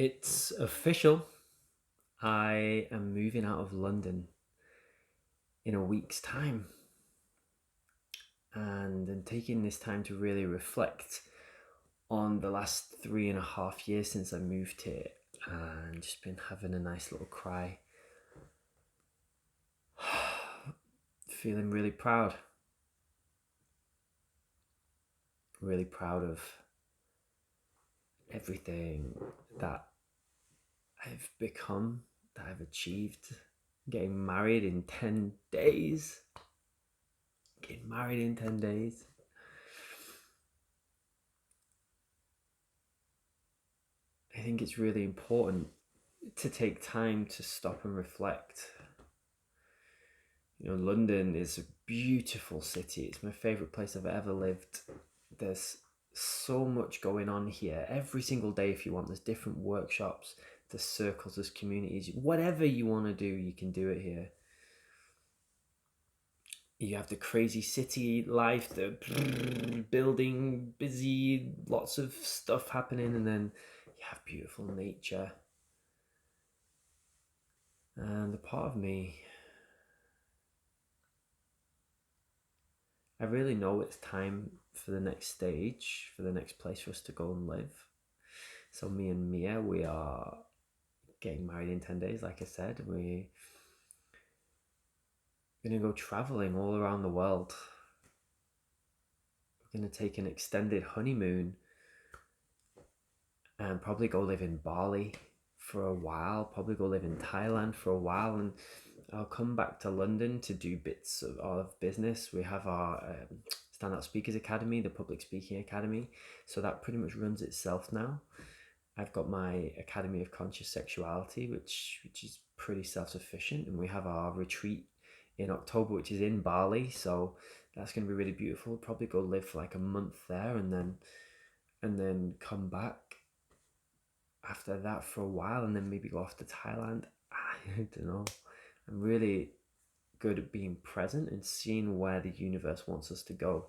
It's official. I am moving out of London in a week's time, and I'm taking this time to really reflect on the last 3.5 years since I moved here, and just been having a nice little cry. Feeling really proud of everything that I've become, that I've achieved. Getting married in 10 days. Getting married in 10 days. I think it's really important to take time to stop and reflect. London is a beautiful city. It's my favourite place I've ever lived. There's so much going on here. Every single day, if you want, there's different workshops, there's circles, there's communities. Whatever you want to do, you can do it here. You have the crazy city life, the building, busy, lots of stuff happening, and then you have beautiful nature. And the part of me, I really know it's time for the next stage, for the next place for us to go and live. So me and Mia, we are getting married in 10 days, like I said. We're going to go traveling all around the world. We're going to take an extended honeymoon and probably go live in Bali for a while, probably go live in Thailand for a while, and I'll come back to London to do bits of business. We have our Stand-Up Speakers Academy, the Public Speaking Academy, so that pretty much runs itself now. I've got my Academy of Conscious Sexuality, which is pretty self-sufficient, and we have our retreat in October, which is in Bali, so that's going to be really beautiful. Probably go live for like a month there, and then come back after that for a while, and then maybe go off to Thailand. I don't know. I'm really good at being present and seeing where the universe wants us to go.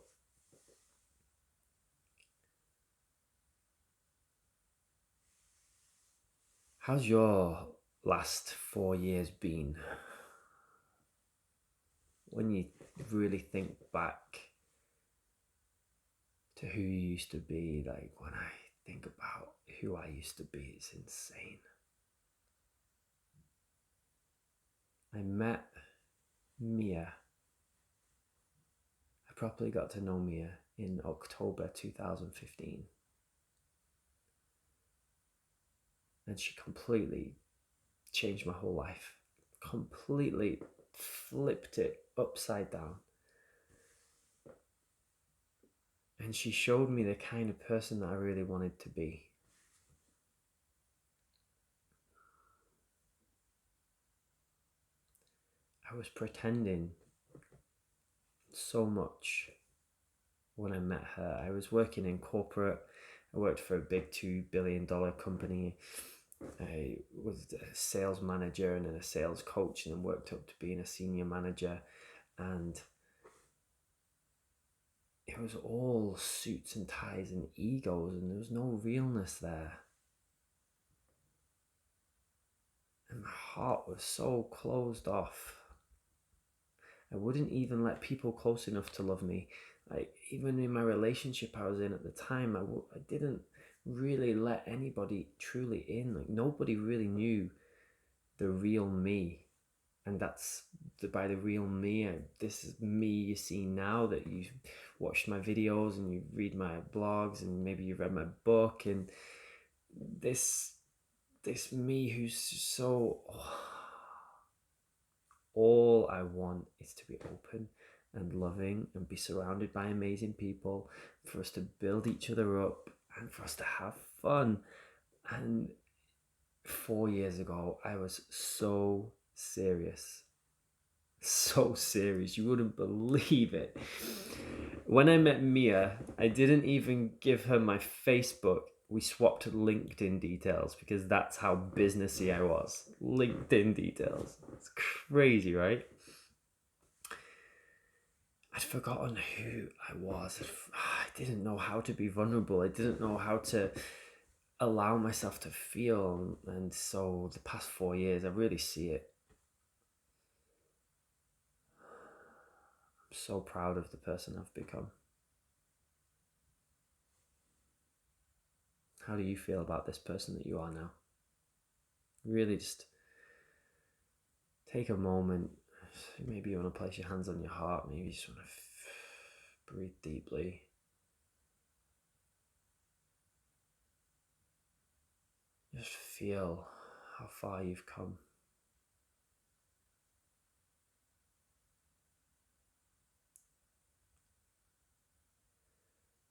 How's your last 4 years been? When you really think back to who you used to be, like when I think about who I used to be, it's insane. I met Mia. I properly got to know Mia in October 2015. And she completely changed my whole life. Completely flipped it upside down. And she showed me the kind of person that I really wanted to be. I was pretending so much when I met her. I was working in corporate. I worked for a big $2 billion company. I was a sales manager and then a sales coach, and then worked up to being a senior manager. And it was all suits and ties and egos, and there was no realness there. And my heart was so closed off. I wouldn't even let people close enough to love me. Like, even in my relationship I was in at the time, I didn't really let anybody truly in. Like, nobody really knew the real me. And that's by the real me. This is me you see now, that you watched my videos and you read my blogs and maybe you read my book. And this me who's so... all I want is to be open and loving and be surrounded by amazing people, for us to build each other up and for us to have fun. And 4 years ago, I was so serious. So serious. You wouldn't believe it. When I met Mia, I didn't even give her my Facebook. We swapped LinkedIn details because that's how businessy I was. LinkedIn details. It's crazy, right? I'd forgotten who I was. I didn't know how to be vulnerable. I didn't know how to allow myself to feel. And so the past 4 years, I really see it. I'm so proud of the person I've become. How do you feel about this person that you are now? Really just take a moment. Maybe you want to place your hands on your heart. Maybe you just want to breathe deeply. Just feel how far you've come.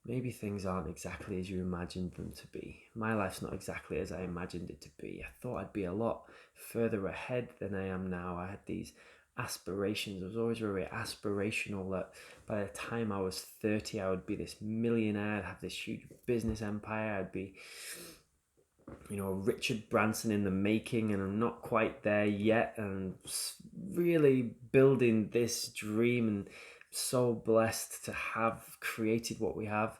Maybe things aren't exactly as you imagined them to be. My life's not exactly as I imagined it to be. I thought I'd be a lot further ahead than I am now. I had these aspirations. I was always very aspirational that by the time I was 30, I would be this millionaire. I'd have this huge business empire. I'd be, Richard Branson in the making, and I'm not quite there yet. And really building this dream, and so blessed to have created what we have.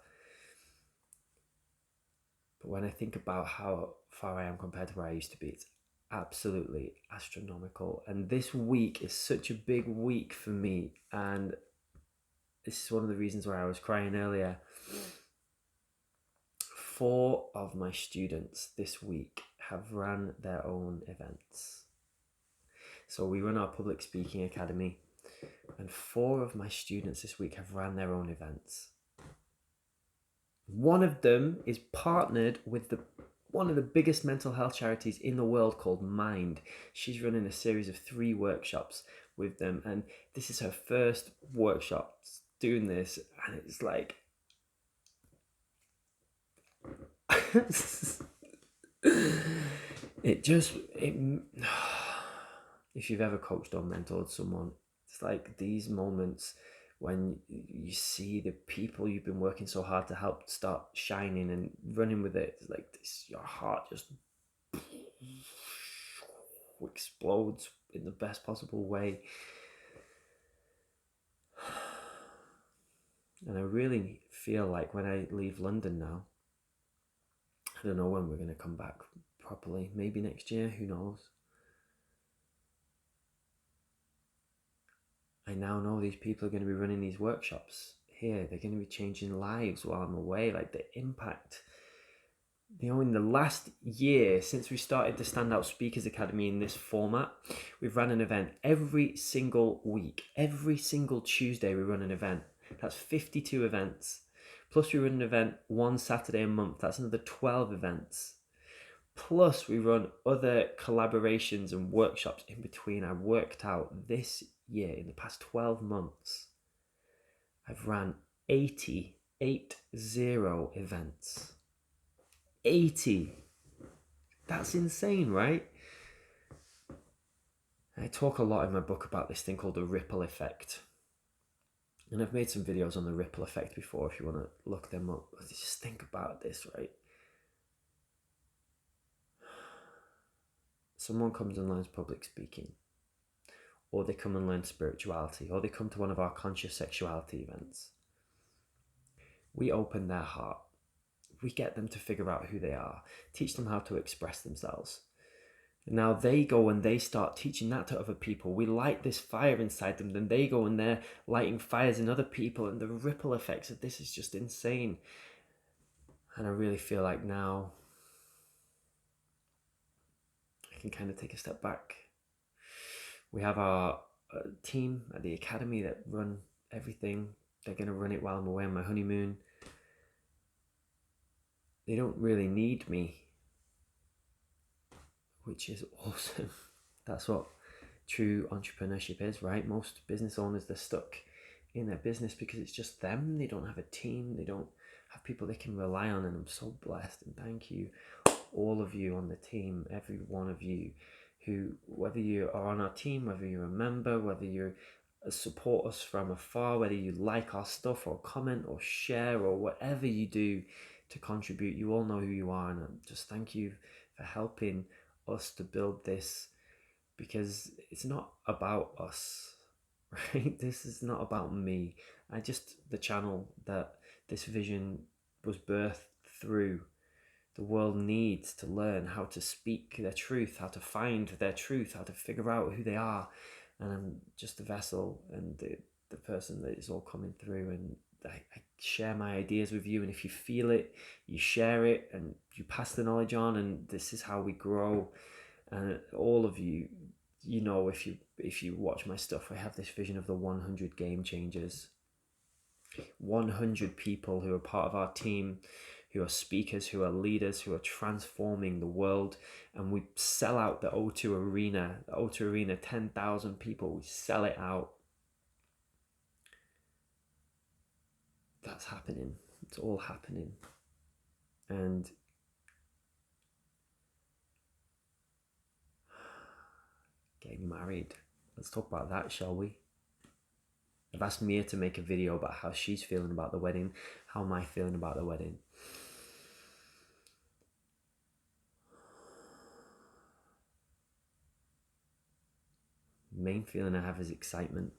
But when I think about how far I am compared to where I used to be, it's absolutely astronomical. And this week is such a big week for me. And this is one of the reasons why I was crying earlier. 4 of my students this week have ran their own events. So we run our public speaking academy, and 4 of my students this week have ran their own events. One of them is partnered with one of the biggest mental health charities in the world called Mind. She's running a series of 3 workshops with them, and this is her first workshop doing this, and it's like if you've ever coached or mentored someone, it's like these moments when you see the people you've been working so hard to help start shining and running with it. It's like this, your heart just explodes in the best possible way. And I really feel like when I leave London now, I don't know when we're going to come back properly. Maybe next year, who knows? I now know these people are going to be running these workshops here. They're going to be changing lives while I'm away. Like the impact. In the last year, since we started the Standout Speakers Academy in this format, we've run an event every single week. Every single Tuesday we run an event. That's 52 events. Plus we run an event one Saturday a month. That's another 12 events. Plus we run other collaborations and workshops in between. I worked out this year, in the past 12 months, I've ran 80 events. 80. That's insane, right? I talk a lot in my book about this thing called the ripple effect. And I've made some videos on the ripple effect before if you want to look them up. But just think about this, right? Someone comes and learns public speaking, or they come and learn spirituality, or they come to one of our conscious sexuality events. We open their heart. We get them to figure out who they are, teach them how to express themselves. Now they go and they start teaching that to other people. We light this fire inside them, then they go and they're lighting fires in other people, and the ripple effects of this is just insane. And I really feel like now I can kind of take a step back. We have our team at the academy that run everything. They're going to run it while I'm away on my honeymoon. They don't really need me, which is awesome. That's what true entrepreneurship is, right? Most business owners, they're stuck in their business because it's just them. They don't have a team. They don't have people they can rely on. And I'm so blessed. And thank you, all of you on the team, every one of you who, whether you are on our team, whether you're a member, whether you support us from afar, whether you like our stuff or comment or share or whatever you do to contribute, you all know who you are. And just thank you for helping us to build this, because it's not about us, right? This is not about me. The channel that this vision was birthed through, The world needs to learn how to speak their truth, how to find their truth, how to figure out who they are. And I'm just the vessel and the person that is all coming through. And I share my ideas with you. And if you feel it, you share it and you pass the knowledge on. And this is how we grow. And all of you, you know, if you watch my stuff, I have this vision of the 100 game changers. 100 people who are part of our team, who are speakers, who are leaders, who are transforming the world. And we sell out the O2 Arena. The O2 Arena, 10,000 people. We sell it out. That's happening. It's all happening. And getting married. Let's talk about that, shall we? I've asked Mia to make a video about how she's feeling about the wedding. How am I feeling about the wedding? The main feeling I have is excitement.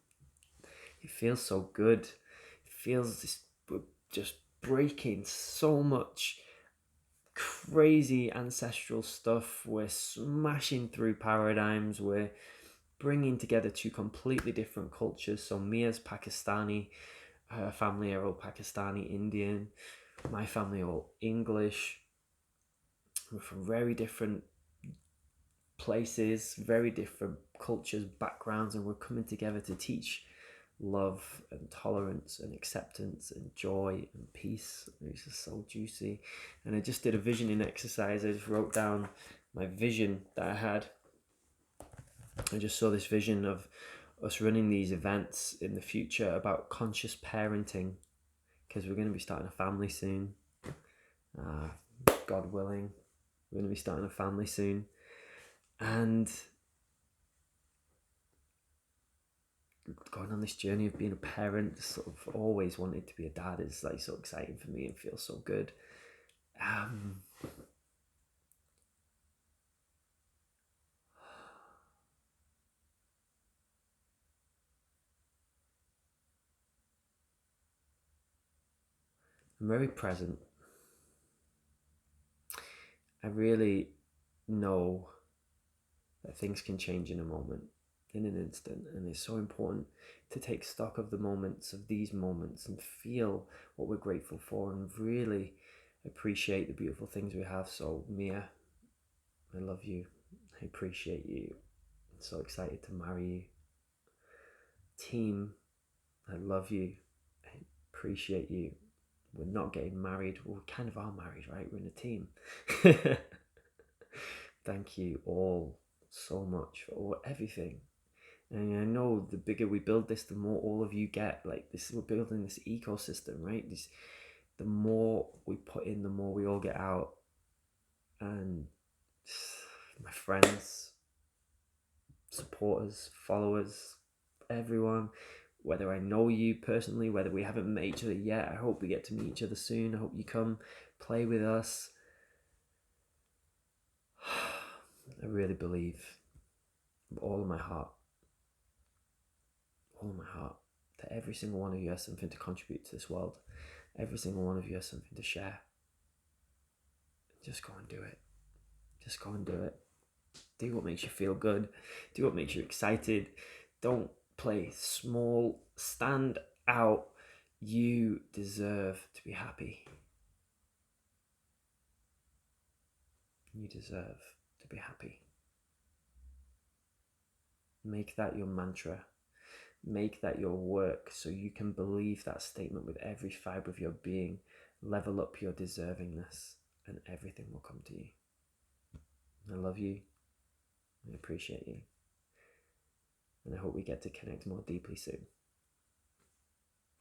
It feels so good. It feels this, just breaking so much crazy ancestral stuff. We're smashing through paradigms. We're bringing together two completely different cultures. So Mia's Pakistani, her family are all Pakistani Indian. My family are all English. We're from very different places, very different cultures, backgrounds, and we're coming together to teach love and tolerance and acceptance and joy and peace. It's just so juicy. And I just did a visioning exercise. I just wrote down my vision that I had. I just saw this vision of us running these events in the future about conscious parenting, because we're going to be starting a family soon. God willing, we're going to be starting a family soon. And going on this journey of being a parent, sort of always wanted to be a dad, is like so exciting for me and feels so good. I'm very present. I really know that things can change in a moment, in an instant, and it's so important to take stock of the moments, of these moments, and feel what we're grateful for and really appreciate the beautiful things we have. So Mia, I love you. I appreciate you. I'm so excited to marry you. Team, I love you. I appreciate you. We're not getting married. Well, we kind of are married, right? We're in a team. Thank you all so much for everything. And I know the bigger we build this, the more all of you get. Like this, we're building this ecosystem, right? The more we put in, the more we all get out. And my friends, supporters, followers, everyone, whether I know you personally, whether we haven't met each other yet, I hope we get to meet each other soon. I hope you come play with us. I really believe with all of my heart, that every single one of you has something to contribute to this world. Every single one of you has something to share. Just go and do it. Just go and do it. Do what makes you feel good. Do what makes you excited. Don't play small. Stand out. You deserve to be happy. You deserve to be happy. Make that your mantra. Make that your work so you can believe that statement with every fibre of your being. Level up your deservingness and everything will come to you. I love you. I appreciate you. And I hope we get to connect more deeply soon.